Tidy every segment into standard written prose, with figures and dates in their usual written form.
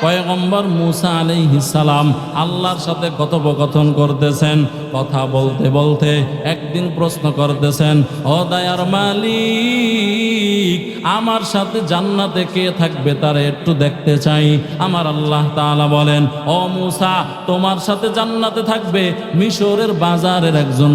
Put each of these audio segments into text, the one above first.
পয়গম্বর মূসা আলাইহিস সালাম আল্লাহর সাথে কথোপকথন করতেছেন। কথা বলতে বলতে একদিন প্রশ্ন করতেছেন, ও দয়ার মালিক, আমার সাথে জান্নাতে কে থাকবে তারে একটু দেখতে চাই। আমার আল্লাহ তাআলা বলেন, ও মূসা, তোমার সাথে জান্নাতে থাকবে মিশরের বাজারের একজন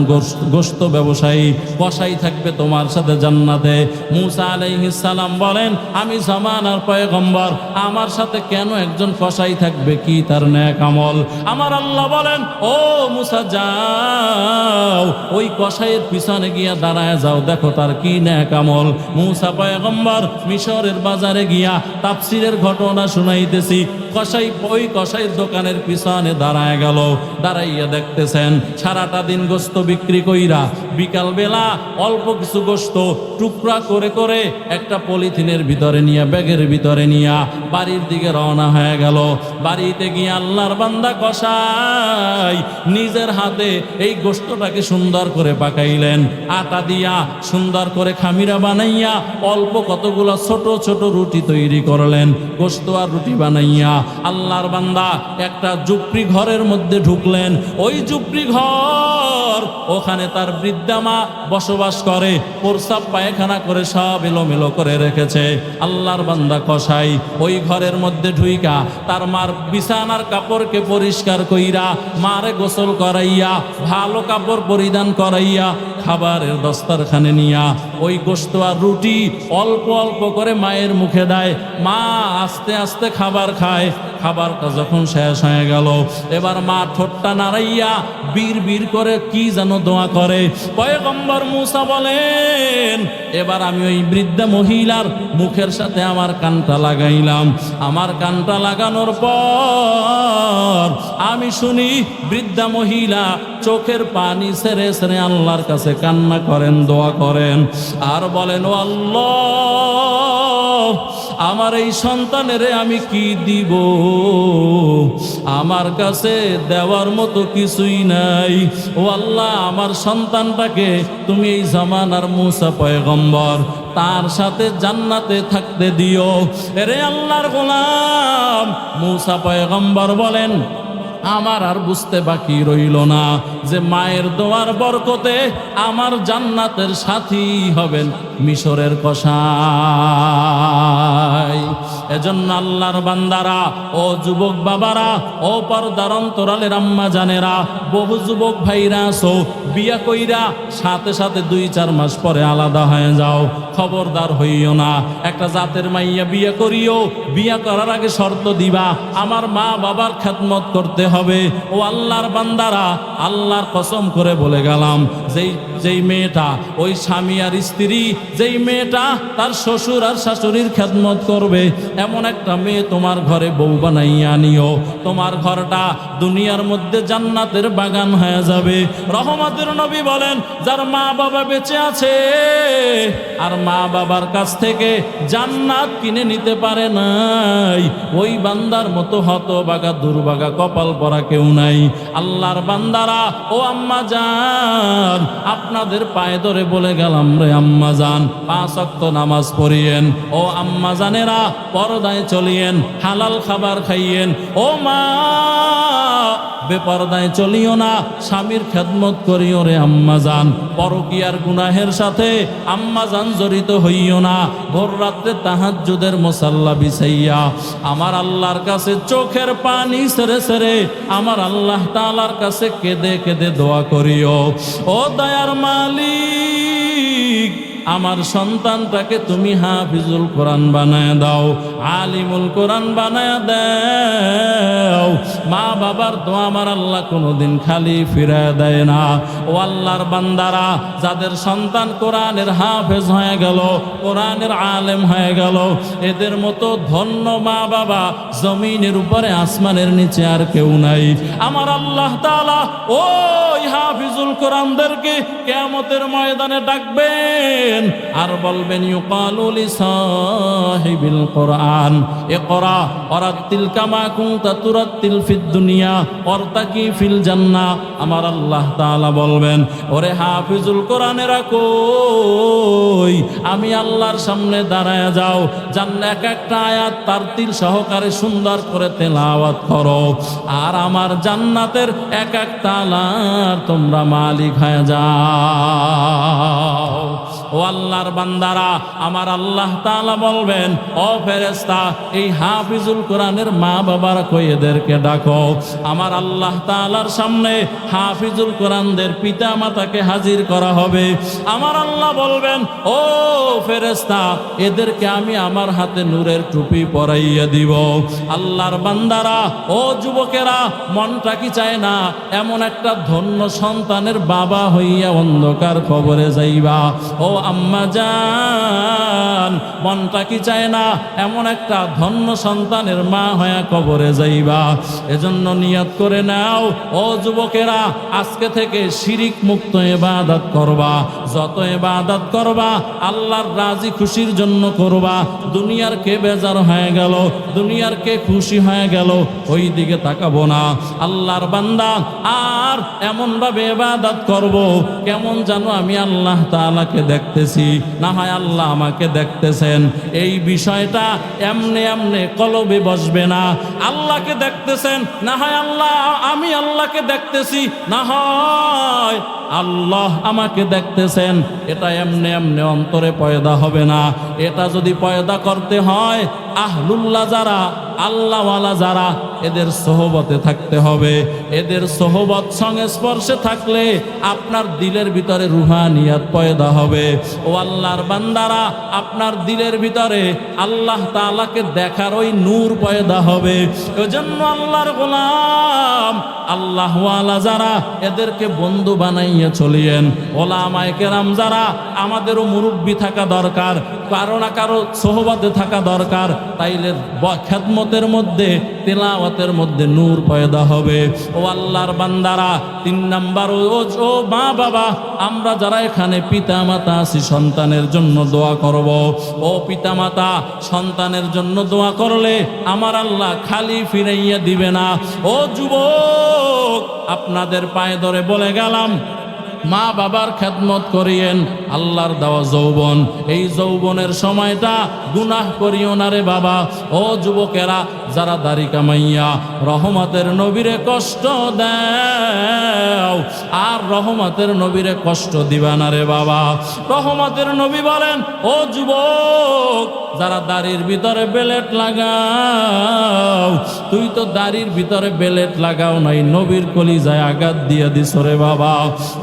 গোশত ব্যবসায়ী, কসাই থাকবে তোমার সাথে জান্নাতে। মূসা আলাইহিস সালাম বলেন, আমি জামানার পয়গম্বর, আমার সাথে কেন একজন কসাই থাকবে? কি তার নেক আমল? আমার আল্লাহ বলেন, ও মূসা, যাও ওই কসাইয়ের পিছনে গিয়া দাঁড়ায় যাও, দেখো তার কি নেক আমল। মূসা পয়গম্বর মিশরের বাজারে গিয়া তাফসীরের ঘটনা শুনাইতেছি। ওই কসাইয়ের দোকানের পিছনে দাঁড়ায় গেল। দাঁড়াইয়া দেখতেছেন সারাটা দিন গোশত বিক্রি কইরা বিকাল বেলা অল্প কিছু গোশত টুকরা করে করে একটা পলিথিনের ভিতরে নিয়ে, ব্যাগের ভিতরে নিয়ে বাড়ির দিকে রওনা হয়ে গেল। বাড়িতে গিয়ে আল্লাহর বান্দা কসাই নিজের হাতে এই গোশতটাকে সুন্দর করে পাকাইলেন। আটা দিয়া সুন্দর করে খামিরা বানাইয়া অল্প কতগুলো ছোট ছোট রুটি তৈরি করলেন। গোশত আর রুটি বানাইয়া আল্লাহর বান্দা একটা ঝুপড়ি ঘরের মধ্যে ঢুকলেন। ওই ঝুপড়ি ঘর, ওখানে তার বৃদ্ধা মা বসবাস করে, প্রস্রাব পায়খানা করে সব এলোমেলো করে রেখেছে। আল্লাহর বান্দা কসাই ওই ঘরের মধ্যে ঢুইকা তার মার বিছানার কাপড়কে পরিষ্কার কইরা, মারে গোসল করাইয়া, ভালো কাপড় পরিধান করাইয়া, খাবারের দস্তরখানে নিয়া ওই গোশত আর রুটি অল্প অল্প করে মায়ের মুখে দেয়। মা আস্তে আস্তে খাবার খায়। খাবারটা যখন শেষ হয়ে গেল, এবার মা ঠোঁটটা নাড়াইয়া বীর বীর করে কি যেন দোয়া করে। পয়গম্বর মূসা বলেন, এবার আমি ওই বৃদ্ধা মহিলার মুখের সাথে আমার কানটা লাগাইলাম। আমার কানটা লাগানোর পর আমি শুনি বৃদ্ধা মহিলা চোখের পানি ছেড়ে ছেড়ে আল্লাহর কাছে কান্না করেন, দোয়া করেন, আর বলেন, ও আল্লাহ, আমার এই সন্তানেরে আমি কি দিব? আমার কাছে দেওয়ার মতো কিছুই নাই। ও আল্লাহ, আমার সন্তানটাকে তুমি এই জামানার মূসা পয়গম্বর, তার সাথে জান্নাতে থাকতে দিও। এরে আল্লাহর গোলাম মূসা পয়গম্বর বলেন, আমার আর বুঝতে বাকি রইল না যে মায়ের দোয়ার বরকতে আমার জান্নাতের সাথী হবেন মিশরের কসাই। এজন্য আল্লাহর বান্দারা, ও যুবক বাবারা, ও পর্দার অন্তরালের আম্মা জানেরা, বহু যুবক ভাইরা আছো, বিয়া কইরা সাথে সাথে 2-4 মাস পরে আলাদা হয়ে যাও। খবরদার হইও না। একটা জাতের মাইয়া বিয়া করিও, বিয়া করার আগে শর্ত দিবা, আমার মা বাবার খেদমত করতে হবে। ও আল্লাহর বান্দারা, আল্লাহর কসম করে বলে গেলাম, যেই মেয়েটা ওই স্বামী আর স্ত্রী, যেই মেয়েটা তার শ্বশুর আর শাশুড়ির খেদমত করবে, এমন একটা মেয়ে তোমার ঘরে বউ বানাইয়া নিও। তোমার ঘরটা দুনিয়ার মধ্যে জান্নাতের বাগান হয়ে যাবে। রহমতের নবী বলেন, যার মা বাবা বেঁচে আছে আর মা বাবার কাছ থেকে জান্নাত কিনে নিতে পারে নাই, ওই বান্দার মতো হতভাগা দুর্ভাগা কপাল পরা কেউ নাই। আল্লাহর বান্দারা, ও আম্মা জান, আপনাদের পায়ে ধরে বলে গেলাম রে আম্মা জান, 5 ওয়াক্ত নামাজ পড়িয়েন। ও আম্মা জানেরা, পর্দায় চলিয়েন, হালাল খাবার খাইয়েন। ও মা, বেপরদায় চলিও না, স্বামীর খেদমত করিও রে আম্মা জান। পরকীয়ার গুনাহের সাথে আম্মা জান জড়িত হইও না। ভোর রাত্রে তাহাজ্জুদের মুসাল্লা বিছাইয়া আমার আল্লাহর কাছে চোখের পানি ছেড়ে ছেড়ে আমার আল্লাহ তাআলার কাছে কেঁদে কেঁদে দোয়া করিও, ও দয়ার মালিক, আমার সন্তানটাকে তুমি হাফিজুল কোরআন বানায় দাও, আলিমুল কোরআন বানায় দাও। মা বাবার দোয়া আমার আল্লাহ কোনোদিন খালি ফিরায় দেয় না। ও আল্লাহর বান্দারা, যাদের সন্তান কোরআনের হাফেজ হয়ে গেল, কোরআনের আলেম হয়ে গেল, এদের মতো ধন্য মা বাবা জমিনের উপরে আসমানের নিচে আর কেউ নাই। আমার আল্লাহ তাআলা ওই হাফিজুল কোরআনদেরকে কিয়ামতের ময়দানে ডাকবেন আর বলবেন, ইউকালু লিসাহিবিল কোরআন ইকরা ওয়ারাত্তিল কামা কুনতা তুরাত্তিল ফিদ দুনিয়া ওয়ারতাকি ফিল জান্নাহ। আমার আল্লাহ তাআলা বলবেন, ওরে হাফিজুল কোরআনেরা কই, আমি আল্লাহর সামনে দাঁড়ায় যাও, জান্নাত এক একটা আয়াত তারতিল সহকারে সুন্দর করে তেলাওয়াত করো, আর আমার জান্নাতের এক এক তালার তোমরা মালিক হয়ে যাও। ও আল্লাহর বান্দারা, আমার আল্লাহ তাআলা বলবেন, ও ফেরেশতা, এই হাফিজুল কোরআনের মা বাবার কই এদেরকে ডাকো। আমার আল্লাহ তাআলার সামনে হাফিজুল কোরআনদের পিতা মাতাকে হাজির করা হবে। আমার আল্লাহ বলবেন, ও ফেরেশতা, এদেরকে আমি আমার হাতে নূরের টুপি পরাইয়া দিব। আল্লাহর বান্দারা, ও যুবকেরা, মনটা কি চায় না এমন একটা ধন্য সন্তানের বাবা হইয়া অন্ধকার কবরে যাইবা? ও আম্মা জান, মনটা কি চায় না এমন একটা ধন্য সন্তানের মা হইয়া কবরে যাইবা? এজন্য নিয়ত করে নাও, ও যুবকেরা, আজকে থেকে শিরিক মুক্ত ইবাদত করবা। যত ইবাদত করবা আল্লাহর রাজি খুশির জন্য করবা। দুনিয়ার কে বেজার হয়ে গেল, দুনিয়ার কে খুশি হয়ে গেল, ওই দিকে তাকাবো না। আল্লাহর বান্দা, আর এমন ভাবে ইবাদত করব কেমন জানো আমি আল্লাহ তাআলাকে দেখতেছি, না হয় আল্লাহ আমাকে দেখতেছেন। এই বিষয়টা এমনে এমনে কলবে বসবে না। আল্লাহকে দেখতেছেন, না হয় আল্লাহ, আমি আল্লাহকে দেখতেছি, না হয় আল্লাহ আমাকে দেখতেছেন। এটা এমনে এমনে অন্তরে পয়দা হবে না। এটা যদি পয়দা করতে হয়, আহলুল্লাহ যারা, আল্লাহওয়ালা যারা, এদের সোহবতে থাকতে হবে। এদের সোহবত সংস্পর্শে থাকলে আপনার দিলের ভিতরে রুহানিয়াত পয়দা হবে। ও আল্লাহর বান্দারা, আপনার দিলের ভিতরে আল্লাহ তাআলাকে দেখার ওই নূর পয়দা হবে। এজন্য আল্লাহর গোলাম, আল্লাহওয়ালা যারা, এদেরকে বন্ধু বানাইয়া চলিয়েন। ওলামায়ে কেরাম যারা, আমাদেরও মুরব্বি থাকা দরকার, কারো না কারো সোহবতে থাকা দরকার। তাইলে খেদমতের মধ্যে, তেলাওয়াতের মধ্যে নূর পয়দা হবে। ও আল্লাহর বান্দারা, 3 নাম্বার, ও মা বাবা, আমরা যারা এখানে পিতা মাতা আছি, সন্তানের জন্য দোয়া করব। ও পিতা মাতা, সন্তানের জন্য দোয়া করলে আমার আল্লাহ খালি ফিরাইয়া দিবে না। ও যুবক, আপনাদের পায়ে ধরে বলে গেলাম, মা বাবার খেদমত করিয়েন। আল্লাহর দেওয়া যৌবন, এই যৌবনের সময়টা গুনাহ করিও না রে বাবা। ও যুবকেরা, যারা দাড়ি কামাইয়া রহমতের নবীরে কষ্ট দাও, আর রহমতের নবীরে কষ্ট দিবা না রে বাবা। রহমতের নবী বলেন, ও যুবক, যারা দাড়ির ভিতরে বেলেট লাগাও, তুই তো দাড়ির ভিতরে বেলেট লাগাও নাই, নবীর কলিজায় আঘাত দিয়ে দিস রে বাবা।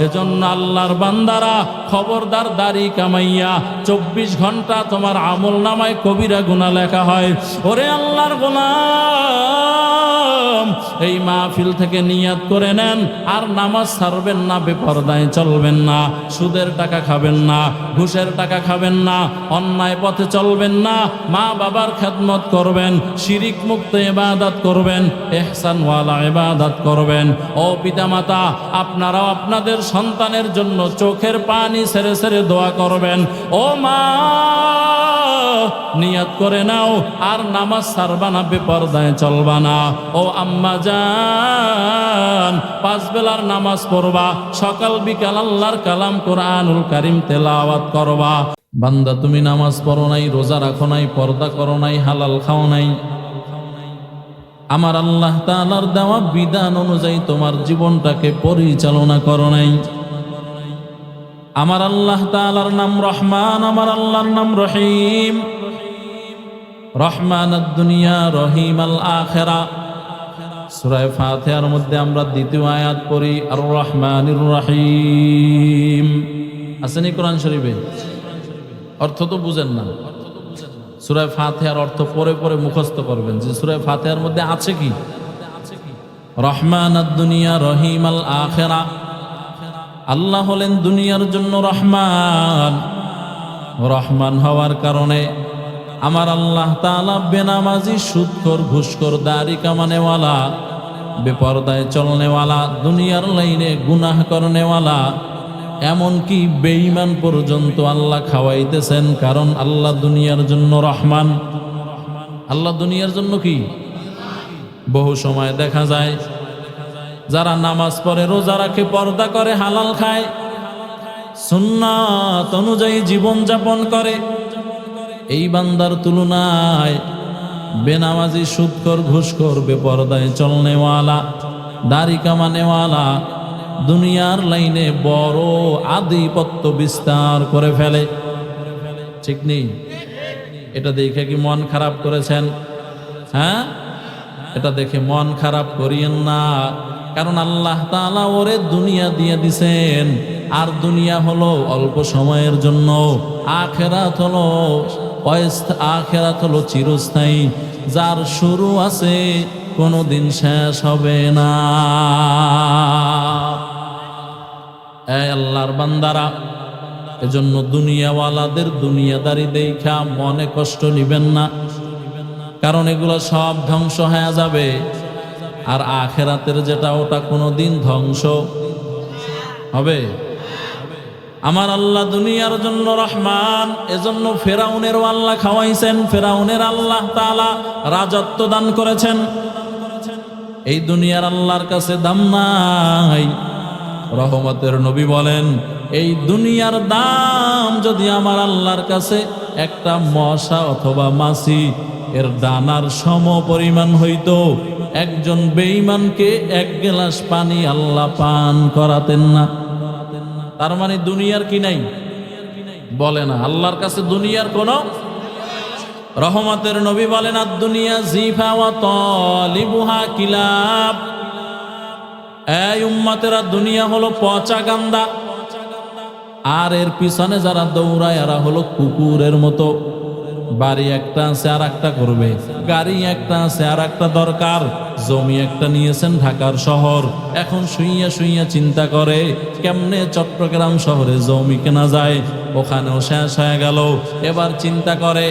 এজন্য আল্লাহর বান্দারা, খবরদার, দাড়ি কামাইয়া 24 ঘন্টা তোমার আমল নামায় কবিরা গুনাহ লেখা হয়। ওরে আল্লাহর গোলাম, এই মাহফিল থেকে নিয়াত করে নেন, আর নামাজ ছাড়বেন না, বেপরদায় চলবেন না, সুদের টাকা খাবেন না, ঘুষের টাকা খাবেন না, অন্যায় পথে চলবেন না, মা বাবার খেদমত করবেন, শিরিক মুক্ত ইবাদত করবেন, ইহসানওয়ালা ইবাদত করবেন। ও পিতামাতা, আপনারাও আপনাদের সন্তানের জন্য চোখের পানি ছেড়ে ছেড়ে দোয়া করবেন। ও মা, নিয়াত করে নাও, আর নামাজ ছাড়বা না, বেপরদায় চলবা না। ও আম্মা জান, 5 বেলার নামাজ পড়বা, সকাল বিকাল আল্লাহর কালাম কোরআনুল কারীম তেলাওয়াত করবা। বান্দা, তুমি নামাজ পড়ো নাই, রোজা রাখো নাই, পর্দা করো নাই, হালাল খাও নাই, আমার আল্লাহ তাআলার দেওয়া বিধান অনুযায়ী তোমার জীবনটাকে পরিচালনা করো নাই। আমার আল্লাহ তাআলার নাম রহমান, আমার আল্লাহর নাম রহিম। রহমান দুনিয়া, রহিম আল আখিরা। সূরা ফাতিহার মধ্যে আমরা দ্বিতীয় আয়াত পড়ি, আর রহমানির রহিম। আসেনি কোরআন শরীফে? অর্থ তো বুঝেন না। সূরা ফাতিহার অর্থ পরে পরে মুখস্থ করবেন, যে সূরা ফাতিহার মধ্যে আছে কি? রহমান দুনিয়া, রহিম আল আখিরা। আল্লাহ হলেন দুনিয়ার জন্য রহমান। রহমান হওয়ার কারণে আমার আল্লাহ তাআলা বেনামাজি, সুদখোর, ঘুষখোর, দাড়ি কামানেওয়ালা, বেপরদায় চলনেওয়ালা, দুনিয়ার লাইনে গুনাহ করনেওয়ালা, এমনকি বেঈমান পর্যন্ত আল্লাহ খাওয়াইতেছেন। কারণ আল্লাহ দুনিয়ার জন্য রহমান। আল্লাহ দুনিয়ার জন্য কি? বহু সময় দেখা যায় যারা নামাজ পড়ে, রোজা রাখে, পর্দা করে, হালাল খায়, সুন্নাত অনুযায়ী জীবন যাপন করে, এই বান্দার তুলনায় বেনামাজি, সুদখোর, ঘুষখোর, বেপরদায় চলনেওয়ালা, দাড়ি কামানেওয়ালা দুনিয়ার লাইনে বড় আধিপত্য বিস্তার করে ফেলে। ঠিক নেই? এটা দেখে কি মন খারাপ করেছেন? হ্যাঁ, এটা দেখে মন খারাপ করিয়েন না, কারণ আল্লাহ তাআলা ওরে দুনিয়া দিয়ে দিছেন, আর দুনিয়া হলো অল্প সময়ের জন্য, আখিরাত হলো চিরস্থায়ী, যার শুরু আছে কোনোদিন শেষ হবে না। এই আল্লাহর বান্দারা, এজন্য দুনিয়াওয়ালাদের দুনিয়াদারি দেখা মনে কষ্ট নিবেন না, কারণ এগুলো সব ধ্বংস হয়ে যাবে, আর আখিরাতের যেটা ওটা কোনোদিন ধ্বংস হবে। আমার আল্লাহ দুনিয়ার জন্য রহমান, এজন্য ফেরাউনের আল্লাহ খাওয়াইছেন, ফেরাউনের আল্লাহ তাআলা রাজত্ব দান করেছেন। এই দুনিয়ার আল্লাহর কাছে দাম নাই। রহমতের নবী বলেন, এই দুনিয়ার দাম যদি আমার আল্লাহর কাছে একটা মশা অথবা মাছি এর ডানার সম পরিমাণ হইতো, একজন বেঈমানকে এক গ্লাস পানি আল্লাহ পান করাতেন না। তার মানে দুনিয়ার কি নাই? বলে না, আল্লাহর কাছে দুনিয়ার কোনো। রহমতের নবী বলেন, আর দুনিয়া জিফা ওয়া তালিবুহা কিলাব। এই উম্মতেরা, দুনিয়া হলো পচা গান্দা, আর এর পিছনে যারা দৌড়ায় এরা হলো কুকুরের মতো। বাড়ি একটা আছে আর একটা করবে, গাড়ি একটা আছে আর একটা দরকার, জমি একটা নিয়েছেন ঢাকার শহর, এখন শুইয়া শুইয়া চিন্তা করে কেমনে চট্টগ্রাম শহরে জমি কেনা যায়, ওখানেও শেষ হয়ে গেল। এবার চিন্তা করে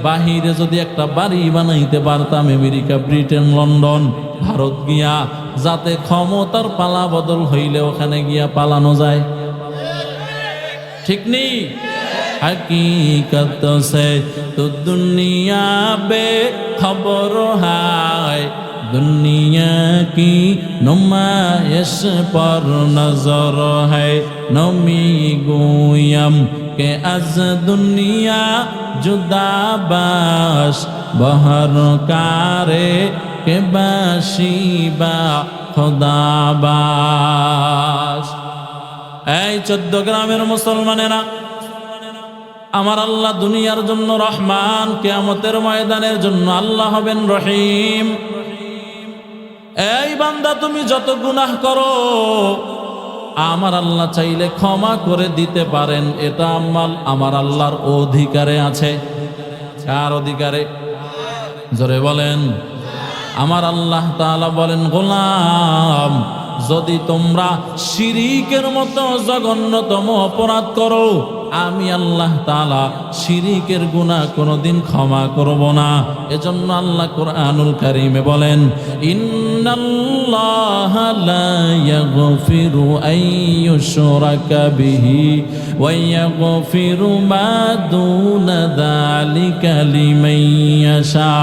বাহিরে যদি একটা বাড়ি বানাইতে পারতাম, আমেরিকা, ব্রিটেন, লন্ডন, ভারত গিয়া, যাতে ক্ষমতার পালা বদল হইলে ওখানে গিয়া পালানো যায়। ঠিক নেই? हकीकत से तो दुनिया बेखबर है, दुनिया की नुमाइश पर नजर है, नमी गोयम के अज दुनिया जुदा बाश, बहर कारे के बाशिबा खुदा बाश। এই 14 গ্রামের মুসলমানেরা, আমার আল্লাহ দুনিয়ার জন্য রহমান, কিয়ামতের ময়দানের জন্য আল্লাহ হবেন রহিম। এই বান্দা, তুমি যত গুনাহ করো আমার আল্লাহ চাইলে ক্ষমা করে দিতে পারেন, এটা আমার আল্লাহর অধিকারে আছে। কার অধিকারে? জোরে বলেন। আমার আল্লাহ তাআলা বলেন, গোলাম, যদি তোমরা শিরিকের মতো জঘন্যতম অপরাধ করো, আমি আল্লাহ তাআলা শিরিকের গুনাহ কোনোদিন ক্ষমা করব না। এজন্য আল্লাহ কুরআনুল কারীমে বলেন, ইন্নাল্লাহা লা ইয়াগফিরু আন ইউশরাকা বিহি ওয়া ইয়াগফিরু মা দুনা যালিকা লিমান ইয়াশা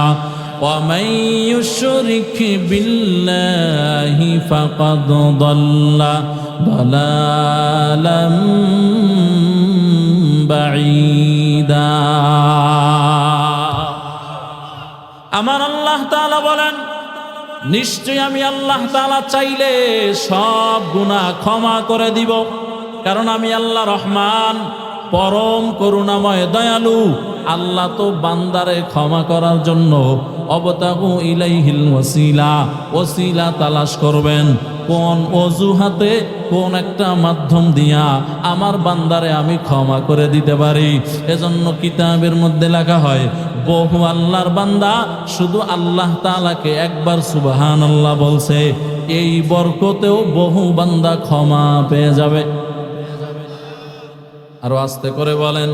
ومن يشرك بالله فقد ضل ضلالا بعيدا। আমার আল্লাহ তাআলা বলেন, নিশ্চয় আমি আল্লাহ তাআলা চাইলে সব গুনাহ ক্ষমা করে দিব, কারণ আমি আল্লাহ রহমান, পরম করুণাময়, দয়ালু। আল্লাহ তো বান্দারে ক্ষমা করার জন্য অবতাগু ইলাইহিল ওয়াসিলা, ওসিলা তালাশ করবেন, কোন অজুহাতে, কোন একটা মাধ্যম দিয়া আমার বান্দারে আমি ক্ষমা করে দিতে পারি। এজন্য কিতাবের মধ্যে লেখা হয়, বহু আল্লাহর বান্দা শুধু আল্লাহ তাআলাকে একবার সুবহানাল্লাহ বলছে, এই বরকতেও বহু বান্দা ক্ষমা পেয়ে যাবে। আরো আস্তে করে বলেন,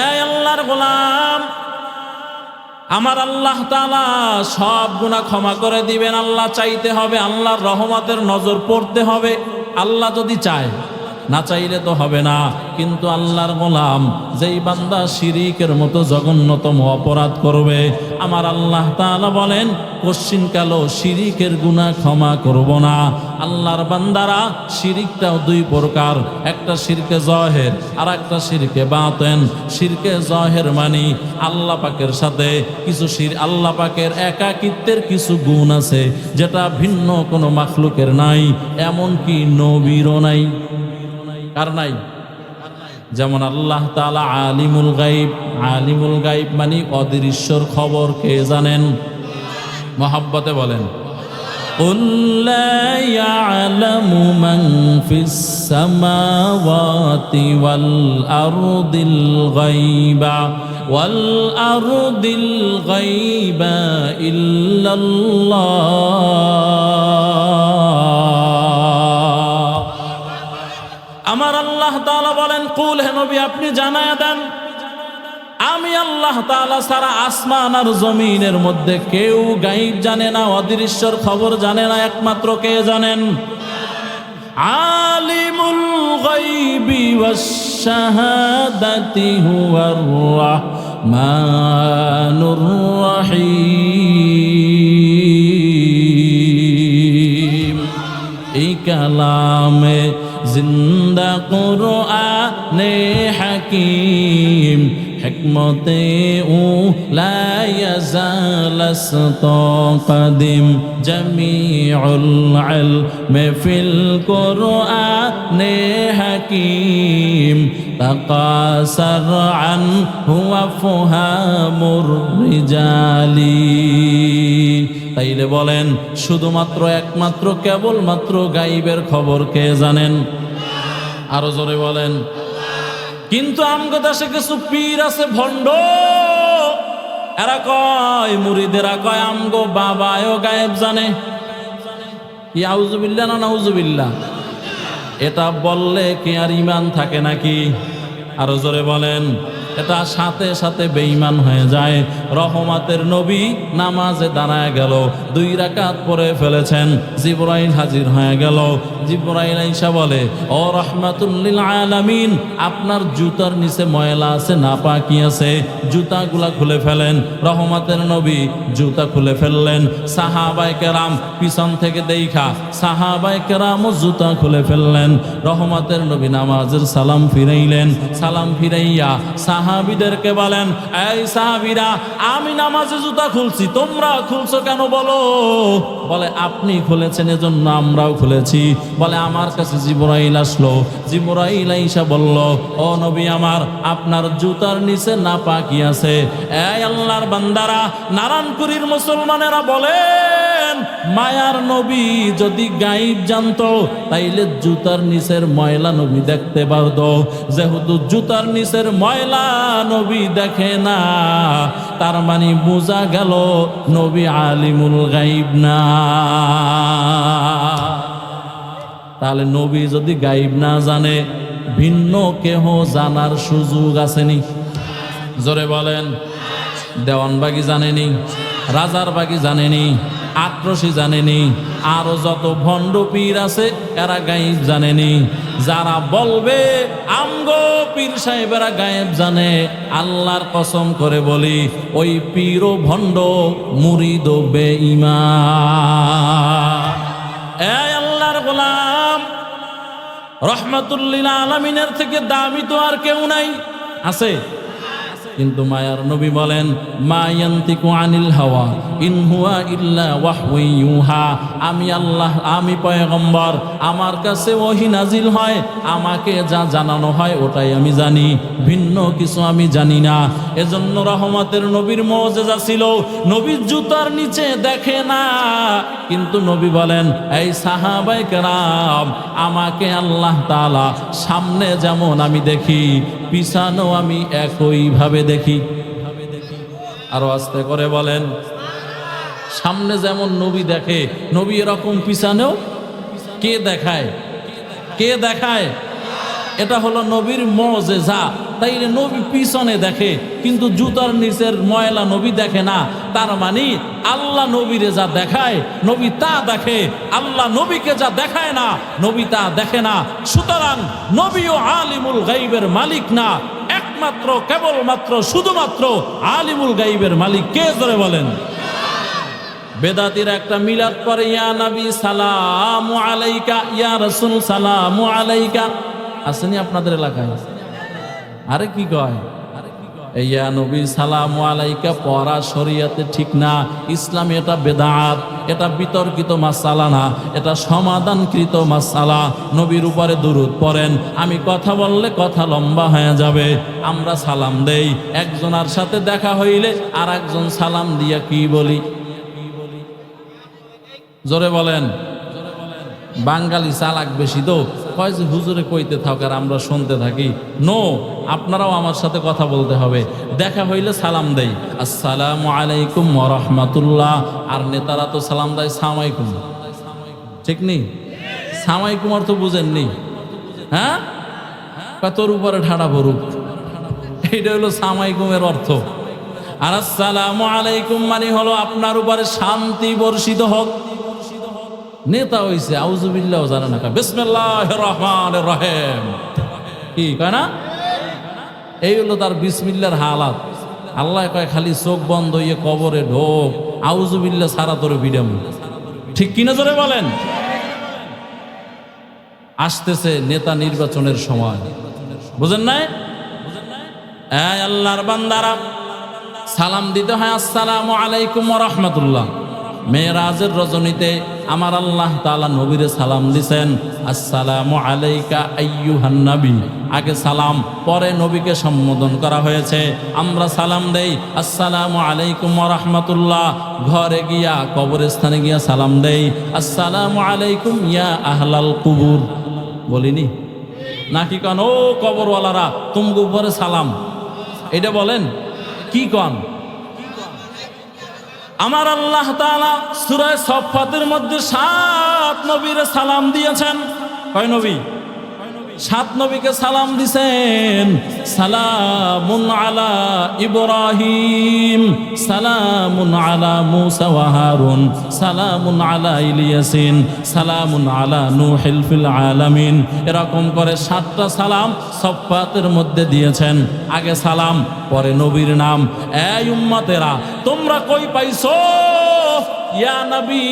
এই আল্লাহর গোলাম, আমার আল্লাহ তাআলা সব গুনাহ ক্ষমা করে দিবেন। আল্লাহ চাইতে হবে, আল্লাহর রহমতের নজর পড়তে হবে। আল্লাহ যদি চায়, না চাইলে তো হবে না। কিন্তু আল্লাহর গোলাম যেই বান্দা শিরিকের মতো জঘন্যতম অপরাধ করবে, আমার আল্লাহ তাআলা বলেন কশ্চিনকালও শিরিকের গুনাহ ক্ষমা করব না। আল্লাহর বান্দারা শিরিকটাও দুই প্রকার, একটা শিরকে জহের আর একটা শিরকে বাতেন। শিরকে জহের মানে আল্লাহ পাকের সাথে কিছু আল্লাহ পাকের একাকিত্বের কিছু গুণ আছে যেটা ভিন্ন কোনো মাখলুকের নাই, এমনকি নবীরও নাই। কার নাই? যেমন আল্লাহ তাআলা আলিমুল গায়ব। আলিমুল গায়ব মানে অদৃশ্যর খবর কে জানেন? মহব্বতে বলেন قُل لَّا يَعْلَمُ مَن فِي السَّمَاوَاتِ وَالْأَرْضِ الْغَيْبَ إِلَّا اللَّهُ। আমার আল্লাহ তাআলা বলেন কুল, হে নবী আপনি জানায়া দেন আমি আল্লাহ তাআলা সারা আসমান আর জমিনের মধ্যে কেউ গায়ব জানে না, অদৃশ্যর খবর জানে না, একমাত্র কে জানেন? আলিমুল গায়বি ওয়াশ শাহাদাতি হুয়ার রাহমানুর রহিম। এই কালামে জিন্দা কুরআনে হাকিম হিকমতে ও লা ইয়াজালাসতা কাদিম জামিউল ইলমি ফিল কুরআনে হাকিম তাকাসার আন হুয়া ফুহামুর রিজালি। তাইলে বলেন শুধুমাত্র একমাত্র কেবলমাত্র গায়বের খবর কে জানেন? আরো জোরে বলেন। কিন্তু আমগো দেশে কিছু পীর আছে ভণ্ড, এরা কয়, মুরিদেরা কয় আমগো বাবাও গায়েব জানে। আউযুবিল্লাহ না নাউযুবিল্লাহ? এটা বললে কি আর ঈমান থাকে নাকি? আরো জোরে বলেন। এটা সাথে সাথে বেঈমান হয়ে যায়। রহমতের নবী নামাজে দাঁড়ায় গেল, 2 রাকাত পড়ে ফেলেছেন, জিবরাইল হাজির হয়ে গেল। জিবরাইল আইসা বলে, ও রাহমাতুল লিল আলামিন, আপনার জুতার নিচে ময়লা আছে, নাপাকি আছে, জুতাগুলা খুলে ফেলেন। রহমতের নবী জুতা খুলে ফেললেন। সাহাবায়ে কেরাম পিছন থেকে দেখা সাহাবায়ে কেরামও জুতা খুলে ফেললেন। রহমতের নবী নামাজের সালাম ফিরাইলেন। সালাম ফিরাইয়া সাহাবীদেরকে বলেন, এই সাহাবীরা, আমি নামাজে জুতা খুলছি, তোমরা খুলছো কেন বলো? বলে আপনি খুলেছেন এজন্য আমরাও খুলেছি। বলে আমার কাছে জিবরাইল আসলো, জিবরাইল আইসা বলল, ও নবী আমার, আপনার জুতার নিচে নাপাকি আছে। এই আল্লাহর বান্দারা, নারায়ণপুরীর মুসলমানেরা বলেন, মায়ার নবী যদি গায়েব জানতো তাইলে জুতার নিচের ময়লা নবী দেখতে পারতো। যেহেতু জুতার নিচের ময়লা নবী দেখে না, তার মানে বোঝা গেল নবী আলিমুল গায়ব না। তাহলে নবী যদি গায়ব না জানে, ভিন্ন কেহ জানার সুযোগ আসেনি? জোরে বলেন। দেওয়ানবাগি জানেনি, রাজার বাগি জানেনি, আটরশি জানেনি, আরো যত ভণ্ড পীর আছে এরা গায়েব জানেনি। যারা বলবে আমগো পীর সাহেবেরা গায়েব জানে, আল্লাহর কসম করে বলি ওই পীর ও ভণ্ড, মুরিদ ও বেঈমান। এই আল্লাহর গোলাম, রহমাতুল লিল আলামিনের থেকে দামি তো আর কেউ নাই। আছে? কিন্তু মায়ার নবী বলেন, মা ইয়ান্তিকু আনিল হাওয়া ইন হুয়া ইল্লা ওয়াহয়ু ইউহা। আমি আল্লাহ, আমি পয়গম্বর, আমার কাছে ওহী নাজিল হয়, আমাকে যা জানানো হয় ওটাই আমি জানি, ভিন্ন কিছু আমি জানি না। এজন্য রহমতের নবীর মুজিজা ছিল, নবীর জুতার নিচে দেখে না। কিন্তু নবী বলেন, এই সাহাবায়ে কেরাম, আমাকে আল্লাহ তাআলা সামনে যেমন আমি দেখি, পিছানো আমি একইভাবে দেখি। আরো আস্তে করে বলেন, সামনে যেমন নবী দেখে, নবী এরকম পিছানেও কে দেখায়? কে দেখায়? এটা হলো নবীর মুজিজা। তাইলে নবী পিছনে দেখে কিন্তু জুতার নিচের ময়লা নবী দেখে না। তার মানে আল্লাহ নবীরে যা দেখায় নবী তা দেখে, আল্লাহ নবীকে যা দেখায় না নবী তা দেখে না। সুতরাং নবীও আলিমুল গাইবের মালিক না, একমাত্র কেবলমাত্র শুধুমাত্র আলিমুল গাইবের মালিক কে? ধরে বলেন। বেদাতিরা একটা মিলাদ পরে ইয়া নবী সালামু আলাইকা, ইয়া রাসূল সালামু আলাইকা, আসেনি আপনাদের এলাকায়? আরে কি কয়, ইয়া নবী সালামু আলাইকা পড়া শরীয়তে ঠিক না, ইসলামে এটা বেদাত, এটা বিতর্কিত মাসালা না, এটা সমাধানকৃত মাসালা। নবীর উপরে দুরূদ পড়েন, আমি কথা বললে কথা লম্বা হয়ে যাবে। আমরা সালাম দেই, একজনের সাথে দেখা হইলে আর একজন সালাম দিয়া কি বলি? জোরে বলেন। বাঙালি চালাক বেশি তো, কয় যে হুজুরে কইতে থাক আর আমরা শুনতে থাকি। নো, আপনারাও আমার সাথে কথা বলতে হবে। দেখা হইলে সালাম দেই, আসসালামু আলাইকুম ওয়া রাহমাতুল্লাহ। আর নেতারা তো সালাম দেয় সালামাইকুম, ঠিক নেই? সালামাইকুম অর্থ বুঝেননি? হ্যাঁ, তোর উপরে ঠাড়া ভরুক, এইটা হলো সালামাইকুমের অর্থ। আর আসসালামু আলাইকুম মানে হলো আপনার উপরে শান্তি বর্ষিত হোক। নেতা হইছে আউযুবিল্লাহ জানে না, বিসমিল্লাহির রহমানির রহিম কি কয় না? এই হলো তার বিসমিল্লাহর হালাত। আল্লাহ কয় খালি চোখ বন্ধ হইয়ে কবরে ঢোক, আউযুবিল্লাহ সারা তোরে বিডাম। ঠিক কিনা জোরে বলেন। আসতেছে নেতা নির্বাচনের সময়, বুঝেন নাই? এই আল্লাহর বান্দারা, সালাম দিতে হয় আসসালামু আলাইকুম ওয়া রাহমাতুল্লাহ। মেরাজের রজনীতে আমার আল্লাহ তাআলা নবীরে সালাম দিছেন, আসসালামু আলাইকা আইয়ুহান নবী। আগে সালাম, পরে নবীকে সম্বোধন করা হয়েছে। আমরা সালাম দেই আসসালামু আলাইকুম ওয়া রাহমাতুল্লাহ। ঘরে গিয়া কবরস্থানে গিয়া সালাম দেই আসসালামু আলাইকুম ইয়া আহলাল কুবুর, বলিনি নাকি? কন ও কবরওয়ালারা তুমগো উপরে সালাম, এটা বলেন কি কন? আমার আল্লাহ তাআলা সূরা সফফাতের মধ্যে 7 নবীরে সালাম দিয়েছেন। কয় নবী? 7 নবীকে সালাম দিয়েছেন। সালামুন আলা ইব্রাহিম, সালামুন আলা মূসা ওয়া হারুন, সালামুন আলা ইলিয়াসিন, সালামুন আলা নূহিল ফিল আলামিন। এরকম করে 7টা সালাম সফফাতের মধ্যে দিয়েছেন। আগে সালাম, পরে নবীর নাম। এই উম্মতেরা, তোমরা কই পাইছো ইয়া নবী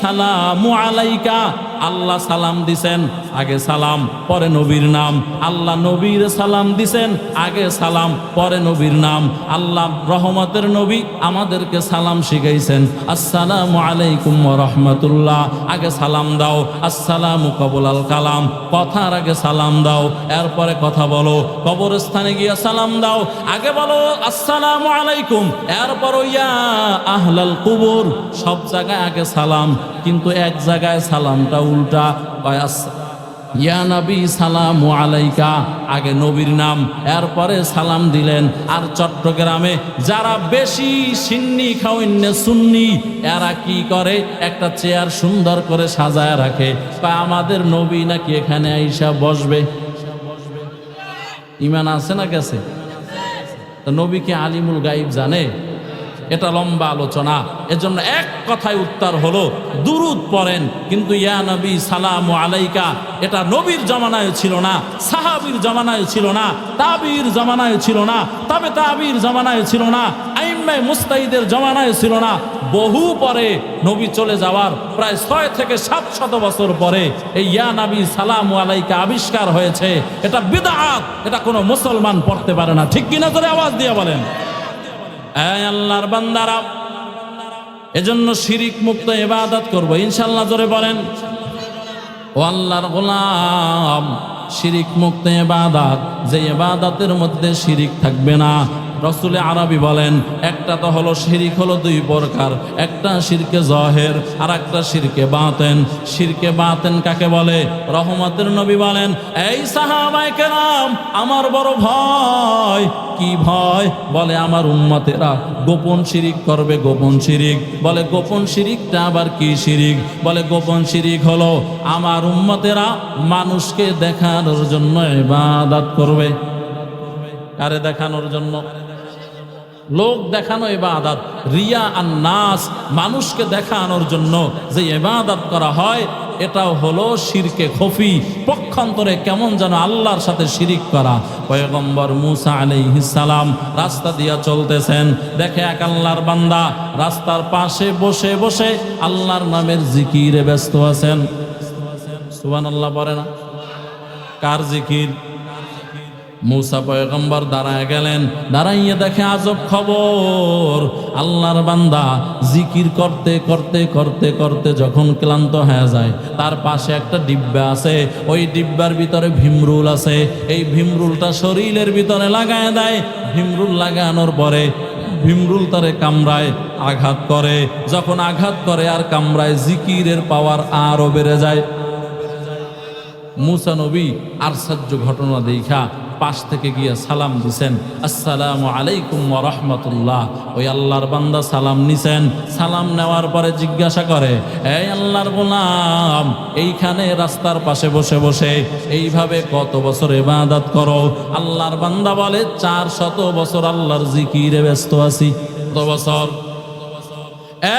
সালামু আলাইকা? আল্লাহ সালাম দিছেন, আগে সালাম পরে নবীর নাম। আল্লাহ নবীর সালাম দিছেন, আগে সালাম পরে নবীর নাম। আল্লাহ রহমতের নবী আমাদেরকে সালাম শিখাইছেন, আসসালামু আলাইকুম ওয়া রাহমাতুল্লাহ। আগে সালাম দাও, আসসালামু কবুলাল কালাম, কথার আগে সালাম দাও, এরপরে কথা বলো। কবরস্থানে গিয়ে সালাম দাও, আগে বলো আসসালামু আলাইকুম, এরপর ইয়া আহলাল কুবুর। সব জায়গায় আগে সালাম, কিন্তু এক জায়গায় সালামটা উল্টা। ইয়া নবী সালামু আলাইকা, আগে নবীর নাম, এরপরে সালাম দিলেন। আর চট্টগ্রামে যারা বেশি সিন্নি খাওয়াইনে সুন্নি, এরা কি করে? একটা চেয়ার সুন্দর করে সাজায় রাখে, আমাদের নবী নাকি এখানে আইসা বসবে। ইমান আছে না গেছে? নবীকে আলিমুল গাইব জানে? এটা লম্বা আলোচনা। এজন্য এক কথায় উত্তর হলো দুরূদ পড়েন, কিন্তু ইয়া নবী সালামু আলাইকা এটা নবীর জামানায় ছিল না, সাহাবীর জামানায় ছিল না, তাবির জামানায় ছিল না, তবে তাবির জামানায় ছিল না, আইম্মায়ে মুস্তাহিদের জামানায় ছিল না। বহু পরে নবী চলে যাওয়ার প্রায় 6 থেকে 700 বছর পরে এই ইয়া নবী সালামু আলাইকা আবিষ্কার হয়েছে। এটা বিদআত, এটা কোনো মুসলমান পড়তে পারে না। ঠিক কিনা জোরে আওয়াজ দিয়ে বলেন। এই আল্লাহর বান্দারা, এজন্য শিরিক মুক্ত ইবাদত করব ইনশাআল্লাহ। জোরে বলেন। ও আল্লাহর গোলাম, শিরিক মুক্ত ইবাদত, যে ইবাদতের মধ্যে শিরিক থাকবে না। রসুল আরবি বলেন, একটা তো হলো শিরিক হলো 2 প্রকার, একটা শিরকে জহের আর একটা শিরকে বাতেন। শিরকে বাতেন কাকে বলে? রহমতের নবী বলেন, এই সাহাবায়ে কেরাম, আমার বড় ভয়। কি ভয়? বলে আমার উম্মতেরা গোপন শিরিক করবে। গোপন শিরিক বলে, গোপন শিরিকটা আবার কি শিরিক? বলে গোপন শিরিক হলো আমার উম্মতেরা মানুষকে দেখানোর জন্য ইবাদত করবে। কারে দেখানোর জন্য? লোক দেখানো ইবাদত, রিয়া আর নাস, মানুষকে দেখানোর জন্য যে ইবাদত করা হয় এটাও হলো শিরকে খফি। পক্ষান্তরে কেমন যেন আল্লাহর সাথে শিরিক করা। পয়গম্বর মুসা আলাইহিস সালাম রাস্তা দিয়া চলতেছেন, দেখে এক আল্লাহর বান্দা রাস্তার পাশে বসে বসে আল্লাহর নামের জিকিরে ব্যস্ত আছেন। সুবহানাল্লাহ পড়ে না? কার জিকির? মুসা পয়গম্বর দাঁড়ায় গেলেন, দাঁড়াইয়ে দেখে আজব খবর। আল্লাহর বান্দা জিকির করতে করতে করতে করতে যখন ক্লান্ত হয়ে যায়, তার পাশে একটা ডিব্বা আছে, ওই ডিব্বার ভিতরে ভীমরুল আছে। এই ভীমরুলটা শরীরের ভিতরে লাগায় দেয়। ভীমরুল লাগানোর পরে ভীমরুল তারে কামড়ায়, আঘাত করে। যখন আঘাত করে আর কামড়ায়, জিকিরের পাওয়ার আরো বেড়ে যায়। মুসা নবী আশ্চর্য ঘটনা দেখা পাশ থেকে গিয়ে সালাম দিছেন, আসসালামু আলাইকুম ওয়া রাহমাতুল্লাহ। ওই আল্লাহর বান্দা সালাম নিছেন। সালাম নেওয়ার পরে জিজ্ঞাসা করে, এই আল্লাহর গোলাম, এইখানে রাস্তার পাশে বসে বসে এইভাবে কত বছর ইবাদত করো? আল্লাহর বান্দা বলে, 400 বছর আল্লাহর জিকিরে ব্যস্ত আছি। কত বছর?